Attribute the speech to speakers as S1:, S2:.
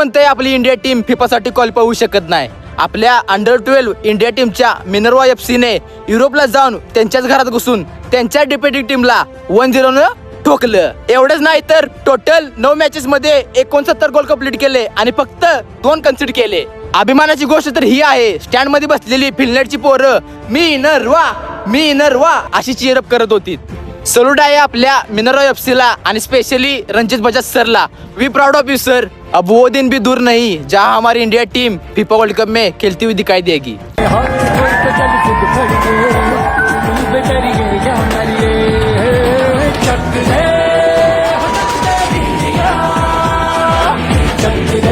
S1: म्हणतंय आपली India team फिफासाठी qualify होऊ शकत नाही. आपल्या अंडर-12 इंडिया टीमच्या मिनर्वा FC ने युरोपला जाऊन त्यांच्याच घरात घुसून त्यांच्या डिपेंडिंग टीमला 1-0 न ठोकलं. एवढंच नाही तर टोटल 9 मॅचेस मध्ये 69 गोल कंप्लीट केले आणि फक्त 2 कन्सिड केले. अभिमानाची गोष्ट तर ही आहे, स्टँड मध्ये बसलेली फिनलँडची पोरं मी नरवा अशी चीअरअप करत होती. सल्यूट आहे आपल्या मिनर्वा FC ला आणि स्पेशली रणजित बजाज सरला. We proud of you sir. अब वो दिन भी दूर नहीं जहां हमारी India team FIFA World Cup में खेलती हुई दिखाई देगी.
S2: चक